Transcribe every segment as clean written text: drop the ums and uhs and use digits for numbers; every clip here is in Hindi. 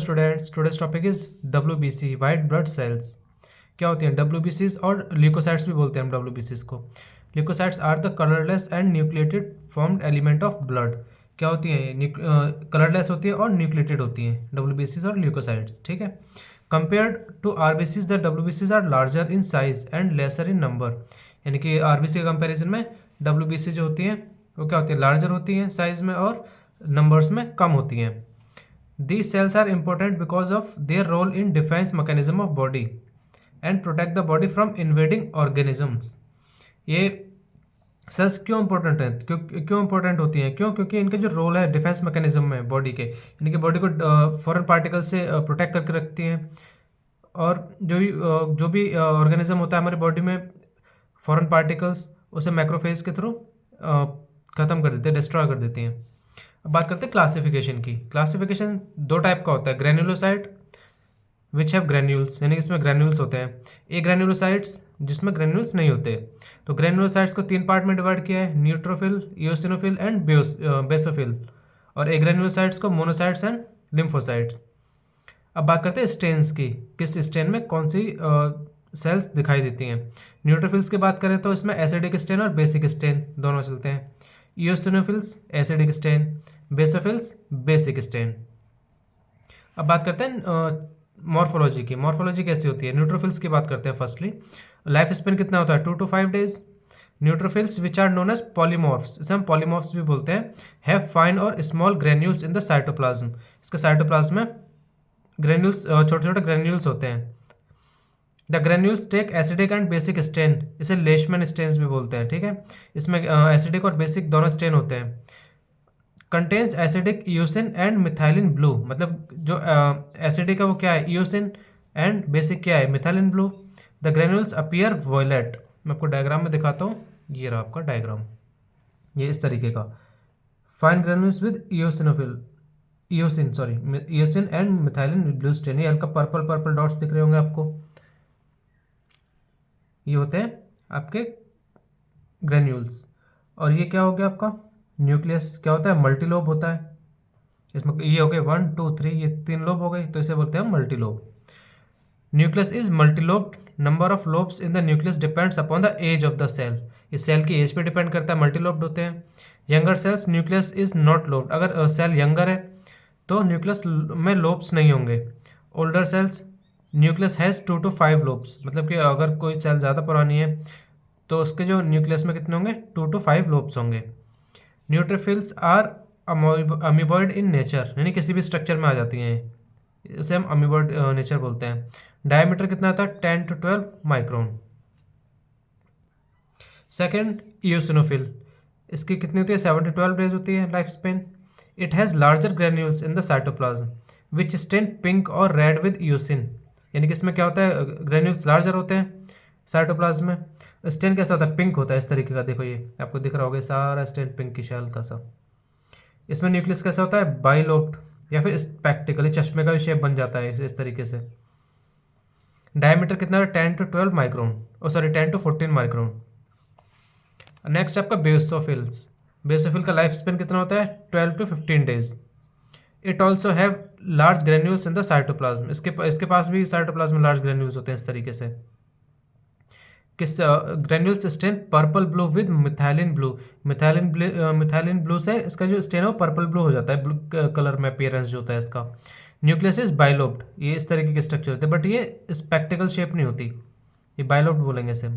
Students, today's topic is WBC, white blood cells. क्या होती हैं WBCs और ल्यूकोसाइट्स भी बोलते हैं हम WBCs को। Leucocytes are the colourless and nucleated formed element of blood. क्या होती हैं? कलरलेस होती है और न्यूक्लिएटेड होती हैं WBCs और ल्यूकोसाइट्स, ठीक है। Compared to RBCs the WBCs are larger in size and lesser in number. यानी कि RBC के कंपेरिजन में WBC जो होती हैं वो क्या होती है? लार्जर होती हैं साइज में और नंबर्स में कम होती हैं। These cells are important because of their role in defense mechanism of body and protect the body from invading organisms। ये सेल्स क्यों इंपॉर्टेंट हैं? क्यों इंपॉर्टेंट होती हैं? क्योंकि इनका जो रोल है डिफेंस मैकेनिज्म में बॉडी के, यानी कि बॉडी को फॉरेन पार्टिकल से प्रोटेक्ट करके रखती हैं। और जो भी ऑर्गेनिज्म होता है हमारी बॉडी में, फॉरेन पार्टिकल्स उसे मैक्रोफेज के थ्रू ख़त्म कर देते हैं, डिस्ट्रॉय कर देती हैं। अब बात करते हैं क्लासिफिकेशन की। क्लासिफिकेशन दो टाइप का होता है, ग्रेन्युलोसाइट विच हैव ग्रेन्यूल्स, यानी कि इसमें ग्रेन्यूल्स होते हैं। ए ग्रेन्युलोसाइट्स जिसमें ग्रेन्यूल्स नहीं होते। तो ग्रेन्युलोसाइट्स को 3 पार्ट में डिवाइड किया है, न्यूट्रोफिल, इओसिनोफिल एंड बेसोफिल। और ए ग्रेन्युलोसाइट्स को मोनोसाइट्स एंड लिम्फोसाइट्स। अब बात करते हैं स्टेन्स की, किस स्टेन में कौन सी सेल्स दिखाई देती हैं। न्यूट्रोफिल्स की बात करें तो इसमें एसिडिक स्टेन और बेसिक स्टेन दोनों चलते हैं। Eosinophils acidic stain, basophils basic stain. अब बात करते हैं मॉर्फोलॉजी की। मॉर्फोलॉजी कैसी होती है? न्यूट्रोफिल्स की बात करते हैं। फर्स्टली लाइफ स्पेन कितना होता है? 2 to 5 days. Neutrophils which are known as polymorphs, इसे हम पॉलीमॉर्फ्स भी बोलते हैं, हैव फाइन और small granules in the cytoplasm. इसके साइटोप्लाज्म में ग्रेन्यूल्स, छोटे छोटे ग्रेन्यूल्स होते हैं। The granules take acidic and basic stain, इसे लेशमैन स्टेन्स भी बोलते हैं, ठीक है। इसमें एसिडिक और बेसिक दोनों स्टेन होते हैं। Contains acidic eosin and methylene blue, मतलब जो एसिडिक है वो क्या है? यूसिन, एंड बेसिक क्या है? Methylene blue. The granules appear violet. मैं आपको डायग्राम में दिखाता हूँ, ये रहा आपका डायग्राम, ये इस तरीके का। Fine granules with eosin and methylene blue stand. ये हल्का पर्पल पर्पल डॉट्स दिख रहे होंगे आपको, ये होते हैं आपके ग्रेन्यूल्स। और ये क्या हो गया आपका? न्यूक्लियस। क्या होता है? मल्टीलोब होता है। इसमें ये हो गए 1 2 3, ये 3 लोब हो गए, तो इसे बोलते हैं multilobe. Nucleus is multilobed. Number of lobes in the nucleus depends upon the age of the cell. इस सेल की एज पे डिपेंड करता है, मल्टीलोब्ड होते हैं। Younger cells nucleus is not lobed. अगर सेल यंगर है तो न्यूक्लियस में लोब्स नहीं होंगे। Older cells nucleus has 2 to 5 lobes, मतलब कि अगर कोई सेल ज़्यादा पुरानी है तो उसके जो न्यूक्लियस में कितने होंगे? 2 to 5 लोब्स होंगे। Neutrophils are amoeboid in nature, यानी किसी भी स्ट्रक्चर में आ जाती हैं, इसे हम अमीबॉइड नेचर बोलते हैं। डायमीटर कितना था? 10 to 12 माइक्रोन। सेकेंड, इओसिनोफिल, इसकी कितनी होती है? 7 to 12 डेज होती है life span. It has larger granules in the cytoplasm which stain pink और रेड विद इओसिन, यानी कि इसमें क्या होता है? ग्रेन्यूल्स लार्जर होते हैं साइटोप्लाज्म में। स्टेन कैसा होता है? पिंक होता है, इस तरीके का। देखो ये आपको दिख रहा होगा, सारा स्टेन पिंक की शैल का सा। इसमें न्यूक्लियस कैसा होता है? बाइलोब्ड या फिर स्पेक्टिकली, चश्मे का भी शेप बन जाता है इस तरीके से। डायमीटर कितना है? 10 to 12 micron, 10 to 14 micron. Next आपका बेसोफिल्स। बेसोफिल का लाइफ स्पेन कितना होता है? 12 to 15 days. It also have large granules in the cytoplasm. इसके पास भी साइटोप्लाज्म में लार्ज ग्रेन्यूल्स होते हैं इस तरीके से। किस granules stain purple blue with methylene blue. Methylene blue से इसका जो स्टेन है वो पर्पल ब्लू हो जाता है, ब्लू कलर में अपीयरेंस जो होता है इसका। न्यूक्लियस इज बाइलोब्ड, ये इस तरीके के स्ट्रक्चर होते हैं, बट ये स्पेक्टिकल शेप नहीं होती, ये बाइलोब्ड बोलेंगे इसे।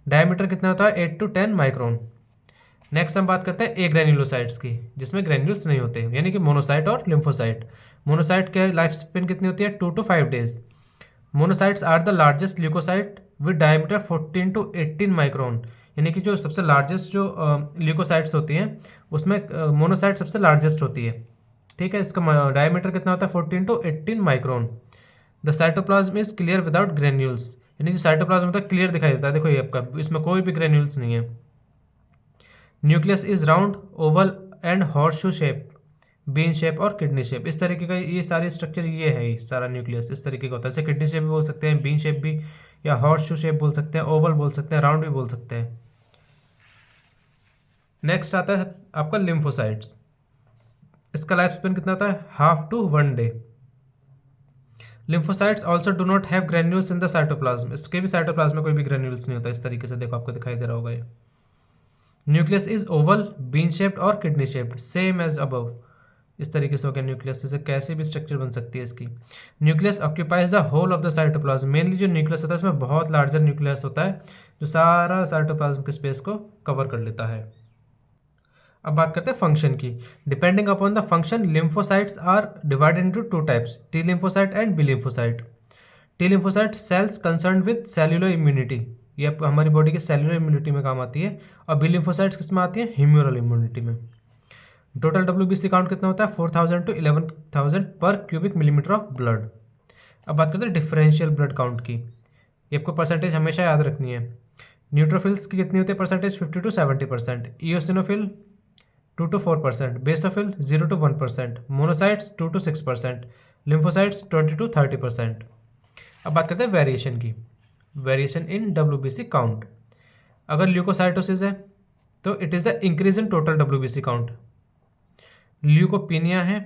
डायमीटर कितना होता है? 8 to 10 माइक्रोन। नेक्स्ट हम बात करते हैं ए ग्रेन्युलोसाइट्स की, जिसमें ग्रेन्यूल्स नहीं होते, यानी कि मोनोसाइट और लिम्फोसाइट। मोनोसाइट के लाइफ स्पेन कितनी होती है? 2 to 5 days. Monocytes are the largest leucocyte with diameter 14 to 18 micron, यानी कि जो सबसे लार्जेस्ट जो ल्यूकोसाइट्स होती हैं उसमें मोनोसाइट सबसे लार्जेस्ट होती है, ठीक है। इसका डायमीटर कितना होता है? 14 to 18 micron. The cytoplasm is clear without granules, यानी जो साइटोप्लाज्म होता है क्लियर दिखाई देता है। देखो ये आपका, इसमें कोई भी ग्रेन्यूल्स नहीं है। Nucleus is round, Oval and horse shoe shape, bean shape और किडनी शेप। इस तरीके का ये सारे स्ट्रक्चर, ये है ये सारा न्यूक्लियस इस तरीके का होता है। जैसे किडनी शेप भी बोल सकते हैं, बीन शेप भी, या हॉर्स शू शेप बोल सकते हैं, ओवल बोल सकते हैं, राउंड भी बोल सकते हैं। नेक्स्ट आता है आपका लिम्फोसाइट्स। इसका लाइफ स्पेन कितना होता है? 1/2 to 1 day. Lymphocytes also do not have granules in the cytoplasm, इसके भी साइटोप्लाज्म में कोई भी ग्रेन्यूल्स नहीं होता। इस तरीके से देखो आपको दिखाई दे रहा होगा ये। Nucleus is oval, bean shaped और kidney shaped, same as above. इस तरीके से हो गया न्यूक्लियस, इसे कैसे भी स्ट्रक्चर बन सकती है इसकी। Nucleus occupies the whole of the cytoplasm, mainly जो न्यूक्लियस होता है इसमें बहुत लार्जर न्यूक्लियस होता है जो सारा साइटोप्लाज्म के स्पेस को कवर कर लेता है। अब बात करते हैं फंक्शन की। Depending upon the function lymphocytes are divided into two types, T lymphocyte and B lymphocyte. T lymphocyte cells concern with cellular immunity, ये हमारी बॉडी के सेल्युलर इम्यूनिटी में काम आती है। और बी लिम्फोसाइट्स किस में आती है? ह्यूमरल इम्यूनिटी में। टोटल WBC काउंट कितना होता है? 4000 to 11000 पर क्यूबिक मिलीमीटर ऑफ ब्लड। अब बात करते हैं डिफरेंशियल ब्लड काउंट की। ये आपको परसेंटेज हमेशा याद रखनी है। न्यूट्रोफिल्स की कितनी होती है percentage? 50 to 70%। इयोसिनोफिल 2 to 4%, basophil 0 to 1%, monocytes 2 to 6%, lymphocytes 20 to 30%। अब बात करते हैं वेरिएशन की। Variation in WBC count. अगर ल्यूकोसाइटोसिस है तो it is the increase in total WBC count. Leucopenia है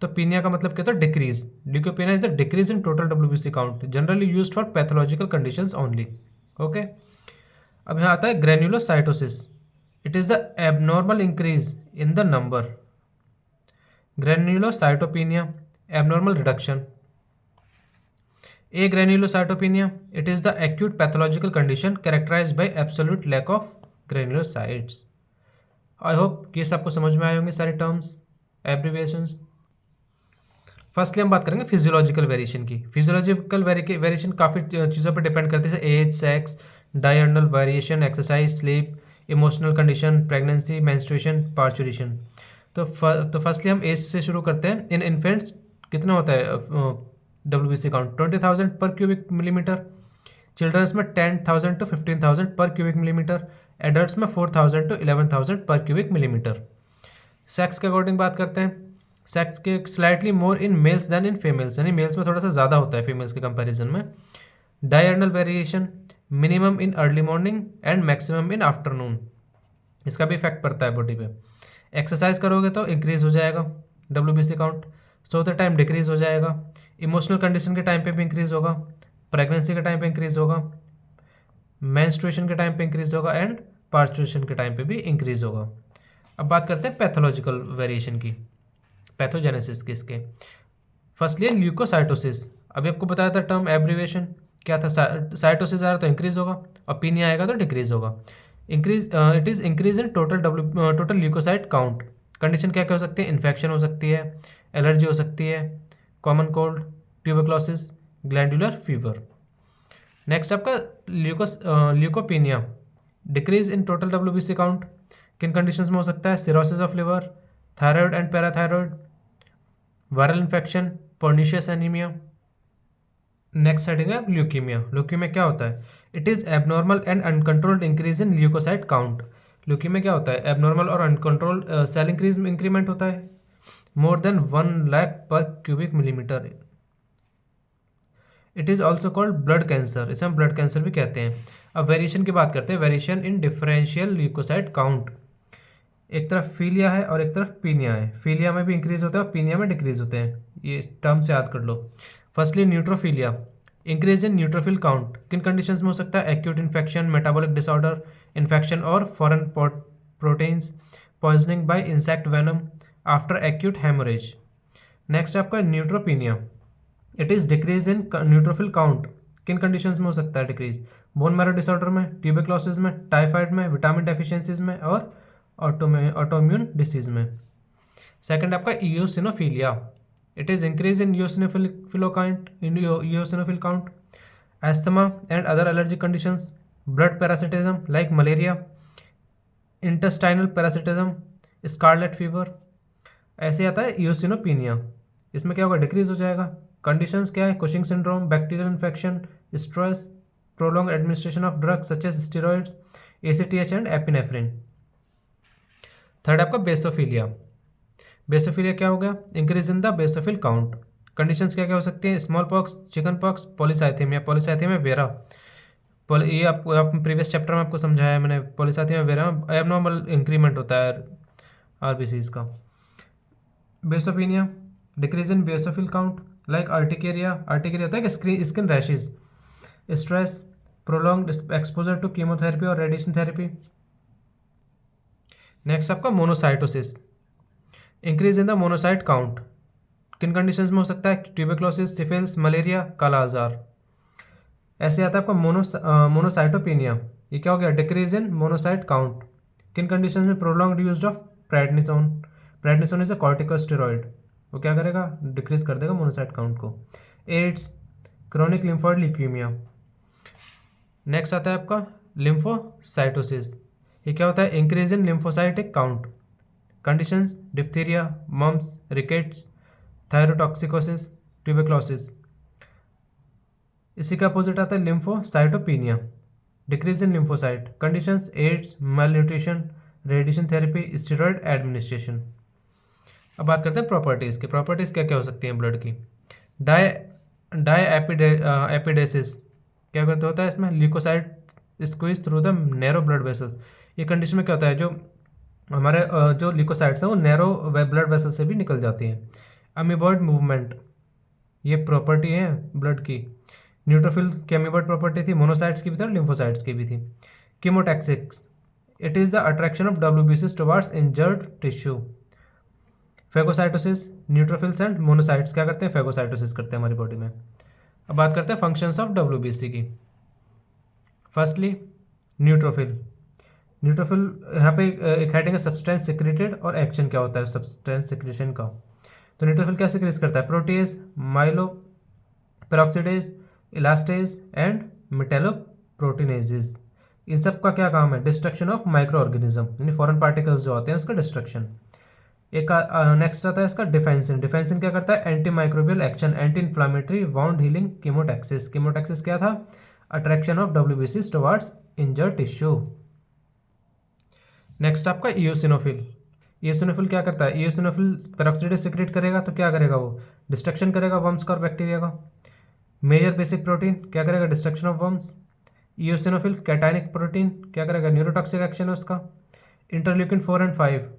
तो पीनिया का मतलब क्या होता है? Decrease. Leucopenia is the decrease in total WBC count, generally used for pathological conditions only. Okay, अब यहाँ आता है granulocytosis. It is the abnormal increase in the number. Granulocytopenia, abnormal reduction. Agranulocytopenia, it is the acute pathological condition characterized by absolute lack of granulocytes। I hope कि सबको समझ में आए होंगे सारे टर्म्स, एब्रीविएशंस। फर्स्टली हम बात करेंगे फिजियोलॉजिकल वेरिएशन की। फिजियोलॉजिकल वेरिएशन काफ़ी चीज़ों पर डिपेंड करती है, जैसे age, sex, diurnal variation, exercise, sleep, emotional condition, pregnancy, menstruation, parturition. तो फर्स्टली हम एज से शुरू करते हैं। इन इन्फेंट्स कितना होता है WBC काउंट? 20,000 पर क्यूबिक मिलीमीटर। चिल्ड्रंस में 10,000 to 15,000 पर क्यूबिक मिलीमीटर। एडल्ट्स में 4,000 to 11,000 पर क्यूबिक मिलीमीटर। सेक्स के अकॉर्डिंग बात करते हैं। सेक्स के slightly more in males than in females, यानी मेल्स में थोड़ा सा ज़्यादा होता है फीमेल्स के कंपैरिजन में। Diurnal variation, minimum in early morning and maximum in afternoon, इसका भी इफेक्ट पड़ता है बॉडी पे। एक्सरसाइज करोगे तो इंक्रीज हो जाएगा WBC काउंट। सोते टाइम डिक्रीज हो जाएगा। इमोशनल कंडीशन के टाइम पे भी इंक्रीज होगा। प्रेगनेंसी के टाइम पे इंक्रीज होगा। मेंस्ट्रुएशन के टाइम पे इंक्रीज होगा एंड पार्चुरेशन के टाइम पे भी इंक्रीज होगा। अब बात करते हैं पैथोलॉजिकल वेरिएशन की, पैथोजेनेसिस की इसके। Firstly leucocytosis. अभी आपको बताया था टर्म एब्रीविएशन क्या था? साइटोसिस आ रहा तो इंक्रीज होगा और पीनिया आएगा तो डिक्रीज होगा। Increase, it is increase in total leucocyte count. Condition क्या क्या हो सकती है? इन्फेक्शन हो सकती है, एलर्जी हो सकती है, common cold, tuberculosis, glandular fever. Next आपका leukopenia, decrease in total WBC count. किन कंडीशंस में हो सकता है? Cirrhosis of liver, thyroid and parathyroid, viral infection, pernicious anaemia. Next heading है ल्यूकीमिया। ल्यूकीमिया क्या होता है? It is abnormal and uncontrolled increase in leukocyte count. Leukaemia क्या होता है? एबनॉर्मल और अनकंट्रोल्ड सेल इंक्रीमेंट होता है मोर देन 1 लाख पर cubic millimetre. It is also called blood cancer, इसे हम ब्लड कैंसर भी कहते हैं। अब वेरिएशन की बात करते हैं। Variation in differential leucocyte count. एक तरफ फीलिया है और एक तरफ पीनिया है। फीलिया में भी इंक्रीज होता है और पीनिया में डिक्रीज होते हैं, ये टर्म से याद कर लो। Firstly neutrophilia, increase in neutrophil count. किन कंडीशंस में हो सकता है? Acute infection, metabolic disorder, infection और foreign proteins, poisoning by insect venom, after acute haemorrhage. Next आपका neutropenia, it is decrease in neutrophil count. किन कंडीशंस में हो सकता है डिक्रीज? बोन मैरो डिसऑर्डर में, ट्यूबरक्लोसिस में, टाइफाइड में, विटामिन डेफिशिएंसीज में और ऑटोइम्यून डिसीज में। सेकंड आपका eosinophilia, it is increase in इयोसिनोफिल count. Asthma and other allergic conditions, blood parasitism like malaria, intestinal parasitism, scarlet fever. ऐसे आता है इयोसिनोपीनिया, इसमें क्या होगा? डिक्रीज हो जाएगा। कंडीशंस क्या है? Cushing syndrome, bacterial infection, stress, prolong administration of drugs such as steroids, ACTH and epinephrine. Third आपका बेसोफिलिया। बेसोफिलिया क्या हो गया? Increase in the basophil count. Conditions क्या क्या हो सकती हैं? Small pox, chicken pox, polycythaemia vera. ये आप प्रीवियस चैप्टर में आपको समझाया है मैंने। पॉलीसाइथेमिया वेरा में एबनॉर्मल इंक्रीमेंट होता है RBCs का। Basopenia, decrease in basophil count. Like urticaria होता है कि skin rashes, stress, prolonged exposure to chemotherapy और रेडिएशन थेरेपी। नेक्स्ट आपका monocytosis, increase in the monocyte count, किन कंडीशंस में हो सकता है? ट्यूबरक्लोसिस, सिफिलिस, मलेरिया, काला आजार। ऐसे आता है आपका मोनोसाइटोपिनिया, ये क्या हो गया? डिक्रीज इन मोनोसाइट काउंट, किन कंडीशंस में? Prolonged use of prednisone, prednisone is a corticosteroid, वो क्या करेगा? डिक्रीज कर देगा मोनोसाइट काउंट को। AIDS, chronic lymphoid leukaemia. Next आता है आपका लिम्फोसाइटोसिस, ये क्या होता है? Increase in lymphocytic count, conditions diphtheria, mumps, rickets, thyrotoxicosis, tuberculosis. इसी का अपोजिट आता है lymphocytopenia, decrease in lymphocyte, conditions AIDS, malnutrition, radiation therapy, steroid administration. अब बात करते हैं प्रॉपर्टीज़ की। प्रॉपर्टीज़ क्या क्या हो सकती हैं ब्लड की? डाई एपिडेसिस क्या करता होता है इसमें? Leucocyte squeeze through the narrow blood vessels, ये कंडीशन में क्या होता है? जो हमारे जो ल्यूकोसाइट्स हैं वो नैरो ब्लड वेसल से भी निकल जाती हैं। अमीबॉइड मूवमेंट, ये प्रॉपर्टी है ब्लड की। न्यूट्रोफिल की अमीबॉइड प्रॉपर्टी थी, मोनोसाइट्स की भी थी और लिम्फोसाइट्स की भी थी। Chemotaxis, it is the attraction of WBCs towards injured tissue. Phagocytosis, neutrophils and monocytes क्या करते हैं? फेगोसाइटोसिस करते हैं हमारी बॉडी में। अब बात करते हैं फंक्शंस ऑफ WBC की। फर्स्टली न्यूट्रोफिल, न्यूट्रोफिल यहाँ पे एक हेडिंग है सब्सटेंस सिक्रेटेड, और एक्शन क्या होता है सब्सटेंस सिक्रेशन का। तो न्यूट्रोफिल क्या सिक्रेट करता है? Protease, myeloperoxidase, elastase and metalloproteinases. इन सब का क्या काम है? डिस्ट्रक्शन ऑफ माइक्रो ऑर्गेनिज्म, यानी फॉरेन पार्टिकल्स जो होते हैं उसका डिस्ट्रक्शन। एक नेक्स्ट आता है इसका डिफेंसिन। डिफेंसिन क्या करता है? Anti microbial action, anti inflammatory, wound healing, chemotaxis. Chemotaxis क्या था? Attraction of WBCs towards injured tissue. Next आपका इयोसिनोफिल। इयोसिनोफिल क्या करता है? इयोसिनोफिल पेरोक्सिडेज सिक्रेट करेगा तो क्या करेगा? वो डिस्ट्रक्शन करेगा वर्म्स का और बैक्टीरिया का। मेजर बेसिक प्रोटीन क्या करेगा? Destruction of worms. Eosinophil cationic protein क्या करेगा? न्यूरोटॉक्सिक एक्शन है उसका। इंटरल्यूकिन 4 एंड 5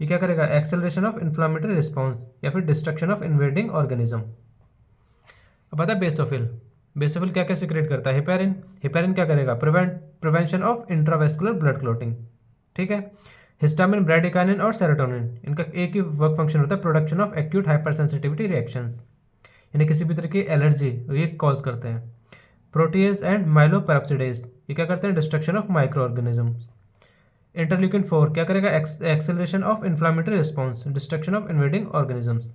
ये क्या करेगा? एक्सेलरेशन ऑफ इन्फ्लामेटरी रिस्पॉन्स या फिर डिस्ट्रक्शन ऑफ इन्वेडिंग ऑर्गेनिज्म। अब आता है बेसोफिल। बेसोफिल क्या क्या सिक्रेट करता है? हेपेरिन। हेपेरिन क्या करेगा? Prevention of intravascular blood clotting, ठीक है। हिस्टामिन, ब्रैडिकाइनिन और सेरोटोनिन, इनका एक ही वर्क फंक्शन होता है, production of acute hyper sensitivity reactions, यानी किसी भी तरह की एलर्जी ये कॉज करते हैं। प्रोटीएज एंड माइलोपेरोक्सिडेज ये क्या करते हैं? Destruction of micro organisms. Interleukin 4 क्या करेगा? Acceleration of inflammatory response, destruction of invading organisms.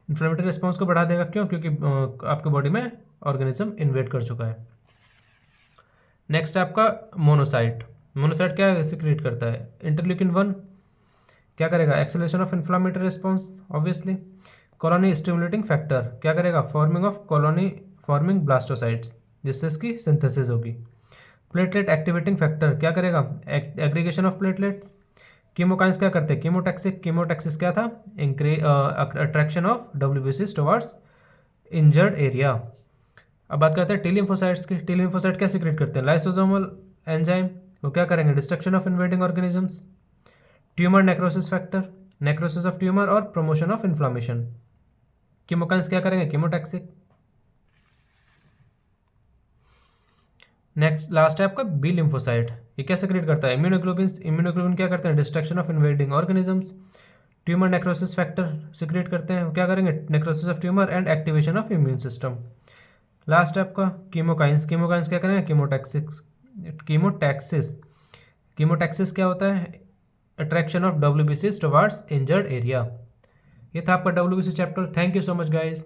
Inflammatory response को बढ़ा देगा, क्यों? क्योंकि आपके बॉडी में ऑर्गेनिज्म इन्वेड कर चुका है। नेक्स्ट आपका मोनोसाइट। मोनोसाइट क्या सिक्रेट करता है? इंटरल्यूकिन 1 क्या करेगा? Acceleration of inflammatory response obviously. Colony stimulating factor क्या करेगा? फॉर्मिंग ब्लास्टोसाइट्स, जिससे इसकी सिंथेसिस होगी। प्लेटलेट एक्टिवेटिंग फैक्टर क्या करेगा? Aggregation of platelets. कीमोकाइंस क्या करते हैं? कीमोटैक्सिक। कीमोटैक्सिस क्या था? Attraction of WBCs towards injured area. अब बात करते हैं टी लिम्फोसाइट्स की। टी लिम्फोसाइट क्या सिक्रेट करते हैं? लाइसोसोमल एंजाइम, वो क्या करेंगे? Destruction of invading organisms. Tumour necrosis factor, necrosis of tumour और प्रमोशन ऑफ इन्फ्लामेशन। कीमोकाइंस क्या करेंगे? कीमोटैक्सिक। नेक्स्ट लास्ट है आपका बी लिम्फोसाइट, ये क्या सिक्रेट करता है? इम्यूनोग्लोबिन्स। इम्यूनोग्लोबिन क्या करते हैं? Destruction of invading organisms. Tumour necrosis factor secrete करते हैं, वो क्या करेंगे? Necrosis of tumour and activation of immune system. Last है आपका कीमोकाइंस। कीमोकाइंस क्या करेंगे? कीमोटैक्सिस। कीमोटैक्सिस क्या होता है? Attraction of WBCs towards injured area. ये था आपका WBC chapter. Thank you so much guys.